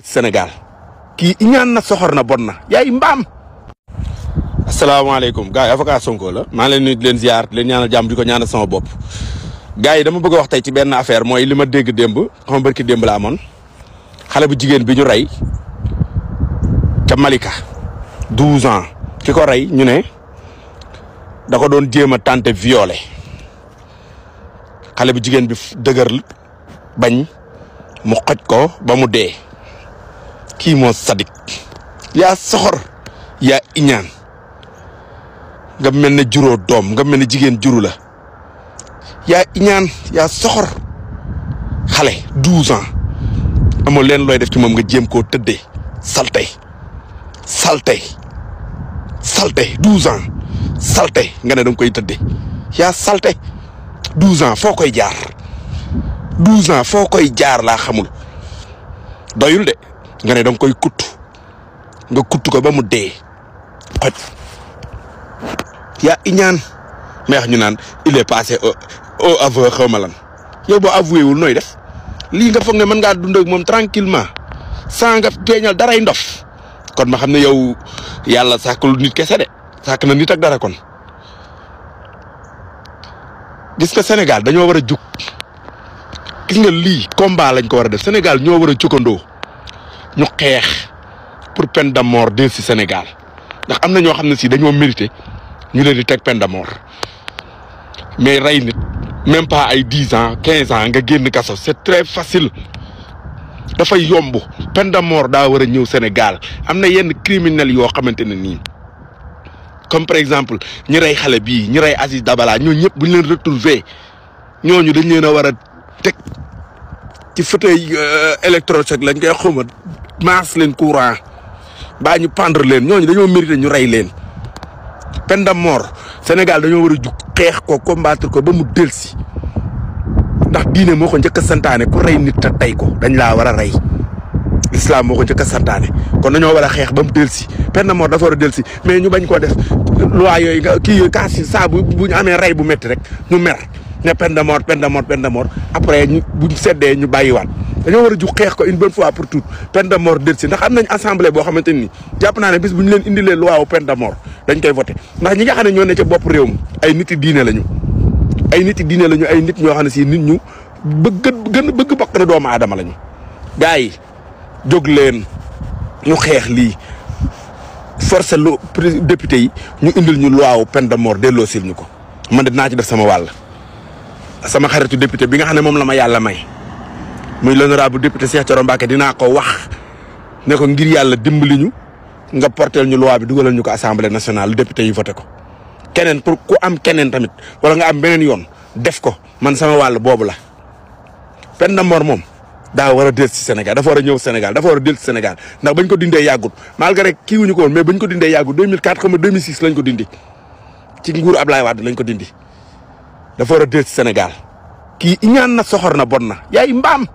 Sénégal kii iñaan na soxor na bon na yaay mbaam. asalaamaaleykum gars yi avocat Sonko la maa leen nuyu di leen ziar di leen ñaanal jàmm di ko ñaanal sama bopp. gars yi dama bëgg a wax tey ci benn affaire mooy li ma dégg démb xam barki démb la amoon xale bu jigéen bi ñu rey ca Malika 12 ans ki ko rey ñu ne da ko doon jéem a tenter violé xale bu jigéen bi dëgër bañ mu xoj ko ba mu dee. kii moo sadik yaa soxor yaa iñaan nga mel ne juróo doom nga mel ne jigéen juru la yaa iñaan yaa soxor xale 12 ans amoo leen looy def ci moom nga jéem koo tëddee salte 12 ans salte nga ne danga koy tëddee yaa salte 12 ans foo koy jaar 12 ans foo koy jaar laa xamul doyul de nga ne danga koy kutt ko ba mu dee xoj yaa iñaan meex ñu naan il est passé au aveu xaw ma lan yow boo avoué wul nooy def lii nga foog ne mën ngaa dund ak moom tranquillement sans nga feeñal daray ndof kon ma xam ne yow yàlla sàkkul nit kese de sàkk na nit ak dara kon gis nga Sénégal dañoo war a jug gis nga lii combat lañ ko war a def Sénégal ñoo war a jugandoo ñu xeex pour peine de mort del si Sénégal ndax am na ñoo xam ne si dañoo mérité ñu leen di teg peine de mort mais rey nit même pas ay 10 ans 15 ans nga génn kaso c'est très facile dafay yomb peine de mort daa war a ñëw Sénégal am na yenn criminels yoo xamante ne nii comme par exemple ñi rey xale bii ñi rey Aziz Dabala ñooñu ñëpp bu ñu leen retrouver ñooñu dañ leen a war a teg ci fauteuil électrochoc lañ koy xuma maas leen courant baa ñu pendre leen ñooñu dañoo mérité ñu rey leen peine de mort Sénégal dañoo war a jug xeex ko combattre ko ba mu delsi ndax diine moo ko njëkk a santaane ku rey nit te tey ko dañ laa war a rey islam moo ko njëkk a santaane kon dañoo war a xeex ba mu delsi peine de mort dafa war a delsi mais ñu bañ koo def loi yooyu nga kii kaas yi saa bu ñu amee rey bu métti rek ñu mer ne peine de mort après ñu buñ seddee ñu bàyyiwaat dañoo war a jug xeex ko une bonne fois pour toutes peine de mort delsi ndax am nañ assemblée boo xamante ni jàpp naa ne bis bu ñu leen indilee loi wu peine de mort dañ koy voté ndax ñi nga xam ne ñoo ne ca bopp réew mi ay nit yi diine lañu ay nit ñoo xam ne si nit ñu bëgg bokk na doomu aadama lañu. gars yi jóg leen ñu xeex lii forcé lu député yi ñu indil ñu loi wu peine de mort delloo sil ñu ko man de dinaa ci def sama wàll. sama xaritu député bi nga xam ne moom la ma yàlla may muy l'honorable député Cheikh Thioro Mbacké dinaa ko wax ne ko ngir yàlla dimbali ñu nga porteel ñu loi bi dugalal ñu ko assemblée nationale député yi voté ko. keneen pour ku am keneen tamit wala nga am beneen yoon def ko man sama wàll boobu la peine de mort moom daa war a del ci Sénégal dafa war a ñëw Sénégal dafa war a del ci Sénégal ndax bañ ko dindee yàggut malgré kii wuñu ko woon mais bañ ko dindee yàggut 2004 xam nga 2006 lañ ko dindi ci nguuru Ablaye Wade lañ ko dindi dafa war a del ci Sénégal kii iñaan na soxor na bon na yaay mbaam.